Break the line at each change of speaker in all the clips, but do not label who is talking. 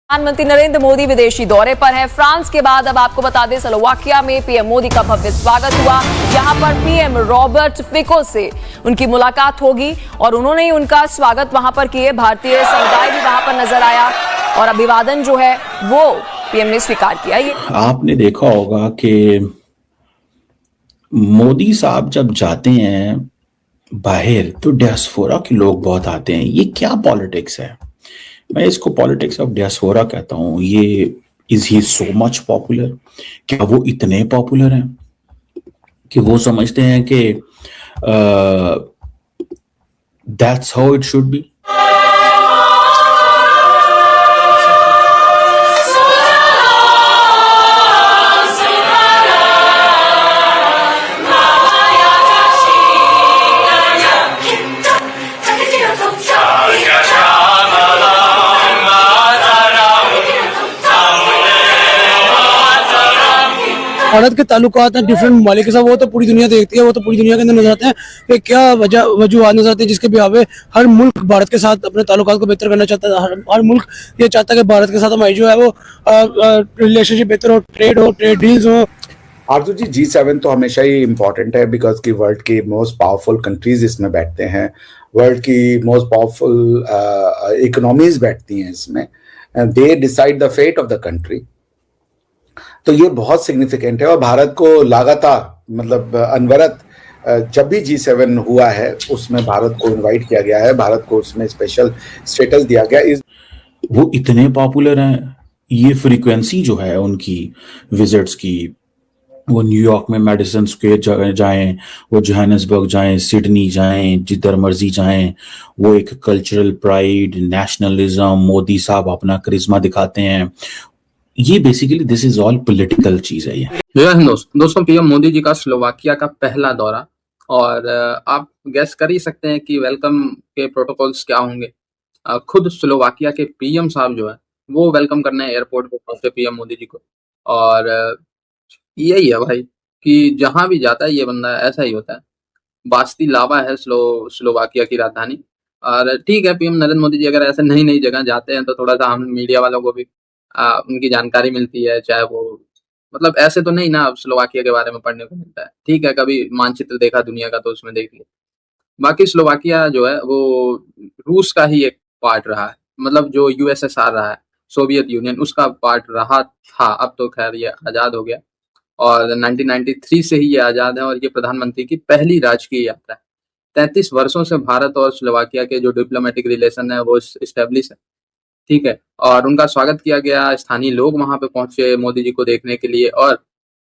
प्रधानमंत्री नरेंद्र मोदी विदेशी दौरे पर है। फ्रांस के बाद अब आपको बता दें स्लोवाकिया में पीएम मोदी का भव्य स्वागत हुआ। यहां पर पीएम रॉबर्ट फिको से उनकी मुलाकात होगी और उन्होंने ही उनका स्वागत वहां पर किए। भारतीय समुदाय भी वहां पर नजर आया और अभिवादन जो है वो पीएम ने स्वीकार किया। ये
आपने देखा होगा कि मोदी साहब जब जाते हैं बाहर तो डियास्पोरा के लोग बहुत आते हैं। ये क्या पॉलिटिक्स है? मैं इसको पॉलिटिक्स ऑफ डियास्पोरा कहता हूं। ये is he so much popular? क्या वो इतने पॉपुलर हैं कि वो समझते हैं कि that's how it should be?
Bharat के ताल्लुकात हैं डिफरेंट ममालिक के साथ, वो तो पूरी दुनिया देखती है, वो तो पूरी दुनिया के अंदर नजर आते हैं कि क्या वजूहत नजर आते हैं जिसके बिहावे हर मुल्क भारत के साथ अपने ताल्लुकात को बेहतर करना चाहता है। हर मुल्क ये चाहता है कि भारत के साथ हमारी जो है वो रिलेशनशिप बेहतर हो, ट्रेड डील्स हो।
आरजू जी, G7 तो हमेशा ही इम्पोर्टेंट है बिकॉज की वर्ल्ड की मोस्ट पावरफुल कंट्रीज इसमें बैठते हैं, वर्ल्ड की मोस्ट पावरफुल इकोनॉमीज बैठती हैं इसमें, they decide the fate of the country. तो ये बहुत सिग्निफिकेंट है और भारत को लगातार मतलब अनवरत जब भी G7 हुआ है उसमें भारत को इनवाइट किया गया है, भारत को उसमें स्पेशल स्टेटस दिया गया।
वो इतने पॉपुलर हैं, ये फ्रीक्वेंसी जो है उनकी विजिट्स की, वो न्यूयॉर्क में मेडिसन स्क्वायर जाएं, वो जोहानिसबर्ग जाएं, सिडनी जाएं, जिधर मर्जी जाएं, वो एक कल्चरल प्राइड, नेशनलिज्म, मोदी साहब अपना करिश्मा दिखाते हैं। ये basically this is all political चीज है। ये
जय हिंद दोस्तों, पीएम मोदी जी का स्लोवाकिया का पहला दौरा और आप गेस कर ही सकते हैं कि वेलकम के प्रोटोकॉल्स क्या होंगे। खुद स्लोवाकिया के पीएम साहब जो है वो वेलकम करने एयरपोर्ट पे पहुंचे पीएम मोदी जी को। और यही है भाई कि जहां भी जाता है ये बंदा ऐसा ही होता है। ब्रातिस्लावा है स्लोवाकिया की राजधानी। और ठीक है, पीएम नरेंद्र मोदी जी अगर ऐसे नई नई जगह जाते हैं तो थोड़ा सा हम मीडिया वालों को भी उनकी जानकारी मिलती है, चाहे वो मतलब ऐसे तो नहीं ना स्लोवाकिया के बारे में पढ़ने को मिलता है। ठीक है, कभी मानचित्र देखा दुनिया का तो उसमें देख लिया। बाकी स्लोवाकिया जो है वो रूस का ही एक पार्ट रहा है, मतलब जो यूएसएसआर रहा है, सोवियत यूनियन, उसका पार्ट रहा था। अब तो खैर ये आजाद हो गया और 1993 से ही ये आजाद है और ये प्रधानमंत्री की पहली राजकीय यात्रा है। 33 वर्षों से भारत और स्लोवाकिया के जो डिप्लोमेटिक रिलेशन है वो स्टेब्लिश है। ठीक है, और उनका स्वागत किया गया। स्थानीय लोग वहां पे पहुंचे मोदी जी को देखने के लिए और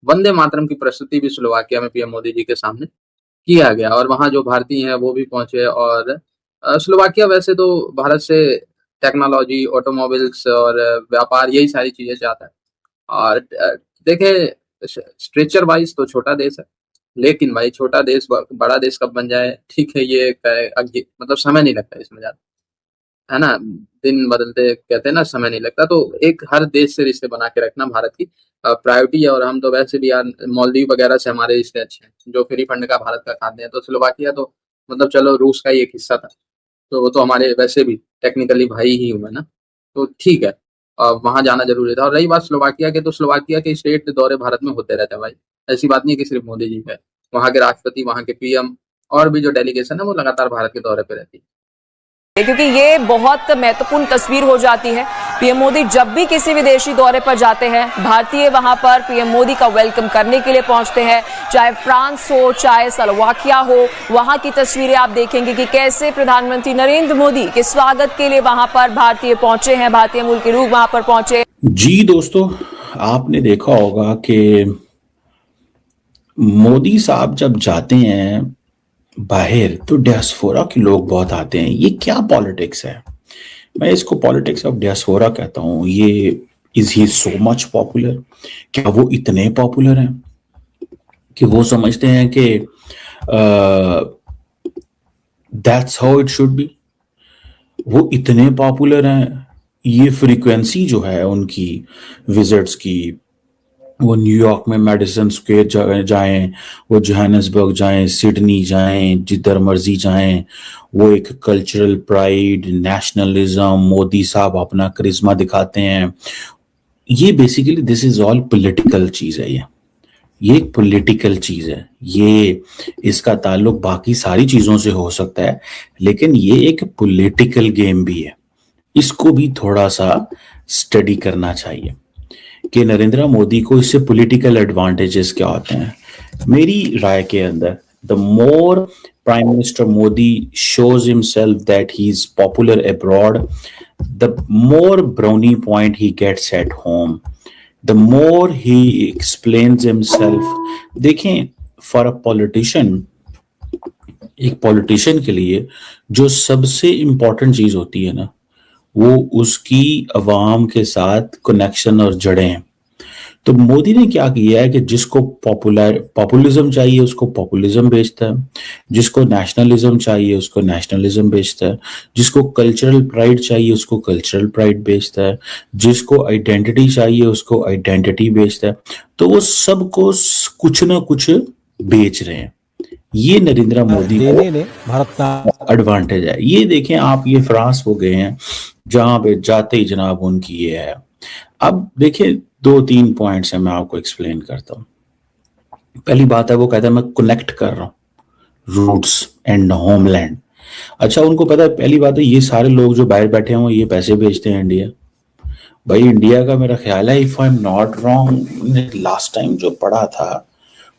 वंदे मातरम की प्रस्तुति भी स्लोवाकिया में पीएम मोदी जी के सामने किया गया और वहां जो भारतीय हैं वो भी पहुंचे। और स्लोवाकिया वैसे तो भारत से टेक्नोलॉजी, ऑटोमोबाइल्स और व्यापार यही सारी चीजें चाहता है। और देखें, स्ट्रेचर वाइज तो छोटा देश है, लेकिन भाई छोटा देश बड़ा देश कब बन जाए, ठीक है, ये मतलब समय नहीं लगता इसमें ज्यादा, है ना। दिन बदलते कहते हैं ना, समय नहीं लगता। तो एक हर देश से रिश्ते बना के रखना भारत की प्रायोरिटी है। और हम तो वैसे भी यार मालदीव वगैरह से हमारे रिश्ते अच्छे हैं, जो फ्री फंड का भारत का खाते हैं। तो स्लोवाकिया तो मतलब चलो रूस का ही एक हिस्सा था, तो वो तो हमारे वैसे भी टेक्निकली भाई ही हुए ना, तो ठीक है, वहां जाना जरूरी था। और रही बात स्लोवाकिया के, तो स्लोवाकिया के स्टेट दौरे भारत में होते रहते हैं भाई, ऐसी बात नहीं है कि सिर्फ मोदी जी का। वहाँ के राष्ट्रपति, वहाँ के पीएम और भी जो डेलीगेशन है वो लगातार भारत के दौरे पे रहती है,
क्योंकि ये बहुत महत्वपूर्ण तस्वीर हो जाती है। पीएम मोदी जब भी किसी विदेशी दौरे पर जाते हैं, भारतीय वहां पर पीएम मोदी का वेलकम करने के लिए पहुंचते हैं। चाहे फ्रांस हो, चाहे स्लोवाकिया हो, वहां की तस्वीरें आप देखेंगे कि कैसे प्रधानमंत्री नरेंद्र मोदी के स्वागत के लिए वहां पर भारतीय पहुंचे हैं, भारतीय मूल के लोग वहां पर पहुंचे।
जी दोस्तों, आपने देखा होगा कि मोदी साहब जब जाते हैं बाहर तो डियास्पोरा के लोग बहुत आते हैं। ये क्या पॉलिटिक्स है? मैं इसको पॉलिटिक्स ऑफ डियास्पोरा कहता हूं। ये is he so much popular? क्या वो इतने पॉपुलर हैं कि वो समझते हैं कि that's how it should be? वो इतने पॉपुलर हैं, ये फ्रीक्वेंसी जो है उनकी विजिट्स की, वो न्यूयॉर्क में मेडिसन स्क्वायर जाएं, वो जोहानिसबर्ग जाएं, सिडनी जाएं, जिधर मर्जी जाएं, वो एक कल्चरल प्राइड, नेशनलिज्म, मोदी साहब अपना करिश्मा दिखाते हैं। ये basically this is all political चीज है। ये एक पॉलिटिकल चीज है। ये इसका ताल्लुक बाकी सारी चीजों से हो सकता है, लेकिन ये एक पॉलिटिकल गेम भी है। इसको भी थोड़ा सा स्टडी करना चाहिए कि नरेंद्र मोदी को इससे पॉलिटिकल एडवांटेजेस क्या होते हैं। मेरी राय के अंदर the more prime minister Modi shows himself that he is popular abroad, the more brownie point he gets at home, the more he explains himself. देखें, for a politician, एक पॉलिटिशियन के लिए जो सबसे इंपॉर्टेंट चीज होती है ना, वो उसकी अवाम के साथ कनेक्शन और जड़ें हैं। तो मोदी ने क्या किया है कि जिसको पॉपुलिज्म चाहिए उसको पॉपुलिज्म बेचता है, जिसको नेशनलिज्म चाहिए उसको नेशनलिज्म बेचता है, जिसको कल्चरल प्राइड चाहिए उसको कल्चरल प्राइड बेचता है, जिसको आइडेंटिटी चाहिए उसको आइडेंटिटी बेचता है। तो वो सबको कुछ ना कुछ बेच रहे हैं। ये नरेंद्र मोदी को
भारत का
एडवांटेज है। ये देखें आप, ये फ्रांस हो गए हैं जहां पे जाते ही जनाब उनकी ये है। अब देखें 2-3 पॉइंट्स है, मैं आपको एक्सप्लेन करता हूँ। पहली बात है, वो कहता है मैं कनेक्ट कर रहा हूँ रूट्स एंड होमलैंड। अच्छा, उनको पता है, पहली बात है ये सारे लोग जो बाहर बैठे हैं ये पैसे भेजते हैं इंडिया। भाई इंडिया का मेरा ख्याल है, if I am not wrong, last time जो पढ़ा था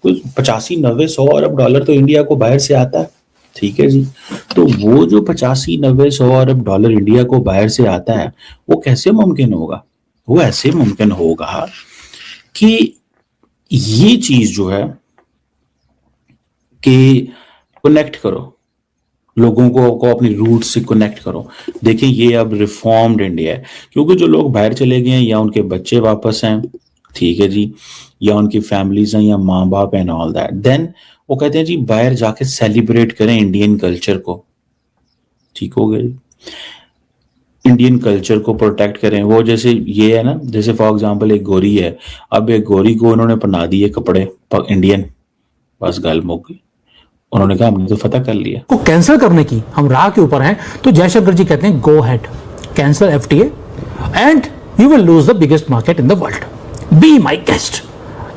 कुछ 85-90-100 अरब डॉलर तो इंडिया को बाहर से आता है। ठीक है जी, तो वो जो 85-90-100 अरब डॉलर इंडिया को बाहर से आता है वो कैसे मुमकिन होगा? वो ऐसे मुमकिन होगा कि ये चीज जो है कि कनेक्ट करो लोगों को अपनी रूट से कनेक्ट करो। देखिए ये अब रिफॉर्म्ड इंडिया है, क्योंकि जो लोग बाहर चले गए हैं या उनके बच्चे वापस हैं, ठीक है जी, या उनकी फैमिलीज हैं या माँ बाप एंड ऑल दैट, देन वो कहते हैं जी बाहर जाके सेलिब्रेट करें इंडियन कल्चर को। ठीक हो गया जी, इंडियन कल्चर को प्रोटेक्ट करें। वो जैसे ये है ना, जैसे फॉर एग्जांपल एक गोरी है, अब एक गोरी को उन्होंने पहना दिए कपड़े इंडियन, बस गल मुक गई। उन्होंने कहा हमने तो फतह कर लिया।
को कैंसिल करने की हम राह के ऊपर हैं, तो जयशंकर जी कहते हैं go ahead, cancel FTA and you will lose the biggest market in the world, be my guest.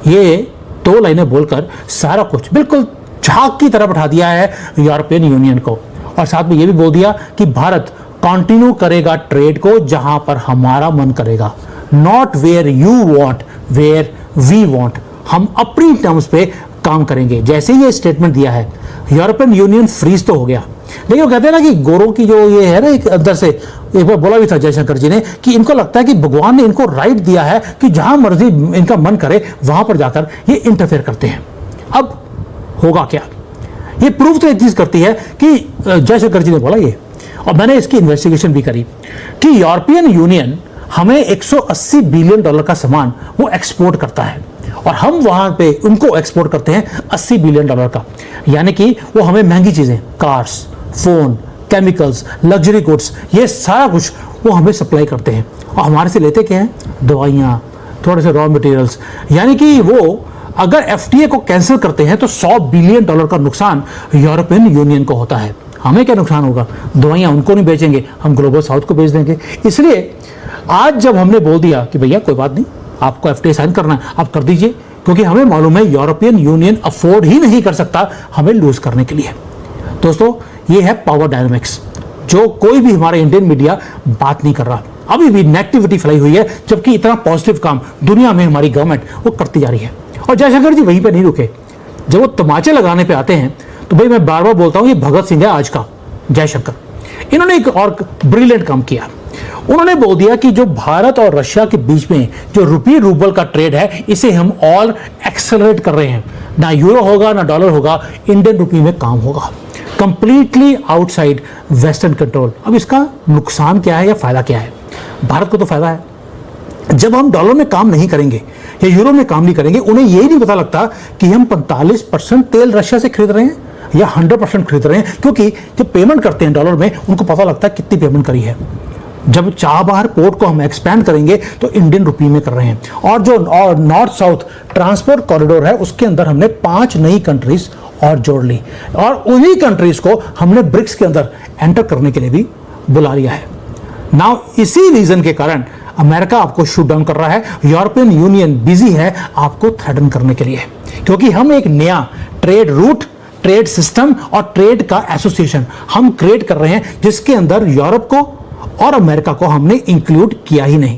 ये 2 लाइनें बोलकर सारा कुछ बिल्कुल झाग की तरफ उठा दिया है यूरोपियन यूनियन को, और साथ में ये भी बोल दिया कि भारत कंटिन्यू करेगा ट्रेड को जहां पर हमारा मन करेगा, not where you want, where we want. हम अपनी टर्म्स पे काम करेंगे। जैसे ही ये स्टेटमेंट दिया है, यूरोपियन यूनियन फ्रीज तो हो गया। लेकिन वो कहते हैं ना कि गोरों की जो ये है ना, एक अंदर से एक बार बोला भी था जयशंकर जी ने कि इनको लगता है कि भगवान ने इनको राइट दिया है कि जहां मर्जी इनका मन करे वहां पर जाकर ये इंटरफेयर करते हैं। अब होगा क्या? ये प्रूव तो एक चीज करती है कि जयशंकर जी ने बोला ये, और मैंने इसकी इन्वेस्टिगेशन भी करी कि यूरोपियन यूनियन हमें 180 बिलियन डॉलर का सामान वो एक्सपोर्ट करता है, और हम वहां पे उनको एक्सपोर्ट करते हैं 80 बिलियन डॉलर का। यानी कि वो हमें महंगी चीजें, cars, phone, chemicals, luxury goods, ये सारा कुछ वो हमें सप्लाई करते हैं, और हमारे से लेते क्या हैं? दवाइयाँ, थोड़े से रॉ मटेरियल्स। यानी कि वो अगर FTA को कैंसिल करते हैं तो 100 बिलियन डॉलर का नुकसान यूरोपियन यूनियन को होता है। हमें क्या नुकसान होगा? दवाइयाँ उनको नहीं बेचेंगे, हम ग्लोबल साउथ को बेच देंगे। इसलिए आज जब हमने बोल दिया कि भैया कोई बात नहीं, आपको FTA साइन करना है, आप कर दीजिए, क्योंकि हमें मालूम है यूरोपियन यूनियन अफोर्ड ही नहीं कर सकता हमें लूज करने के लिए। दोस्तों, ये है पावर डायनामिक्स, जो कोई भी हमारा इंडियन मीडिया बात नहीं कर रहा। अभी भी नेगेटिविटी फैलाई हुई है, जबकि इतना पॉजिटिव काम दुनिया में हमारी गवर्नमेंट वो करती जा रही है। और जयशंकर जी वहीं पे नहीं रुके, जब वो तमाचे लगाने पे आते हैं तो भाई मैं बार बार बोलता हूं, ये भगत सिंह है आज का जयशंकर। इन्होंने एक और ब्रिलियंट काम किया, उन्होंने बोल दिया कि जो भारत और रशिया के बीच में जो रुपये रूबल का ट्रेड है, इसे हम और एक्सेलरेट कर रहे हैं। ना यूरो होगा ना डॉलर होगा, इंडियन रुपये में काम होगा, कंप्लीटली आउटसाइड वेस्टर्न कंट्रोल। अब इसका नुकसान क्या है या फायदा क्या है? भारत को तो फायदा है। जब हम डॉलर में काम नहीं करेंगे या यूरो में काम नहीं करेंगे, उन्हें यही नहीं पता लगता कि हम 45% तेल रशिया से खरीद रहे हैं या 100% खरीद रहे हैं, क्योंकि जब पेमेंट करते हैं डॉलर में उनको पता लगता है कितनी पेमेंट करी है। जब चाबहार पोर्ट को हम एक्सपैंड करेंगे तो इंडियन रुपी में कर रहे हैं, और जो नॉर्थ साउथ ट्रांसपोर्ट कॉरिडोर है उसके अंदर हमने 5 नई कंट्रीज और जोड़ ली, और उन्हीं कंट्रीज को हमने ब्रिक्स के अंदर एंटर करने के लिए भी बुला लिया है। नाउ इसी रीजन के कारण अमेरिका आपको शूट डाउन कर रहा है, यूरोपियन यूनियन बिजी है आपको थ्रेटन करने के लिए, क्योंकि हम एक नया ट्रेड रूट, ट्रेड सिस्टम और ट्रेड का एसोसिएशन हम क्रिएट कर रहे हैं, जिसके अंदर यूरोप को और अमेरिका को हमने इंक्लूड किया ही नहीं।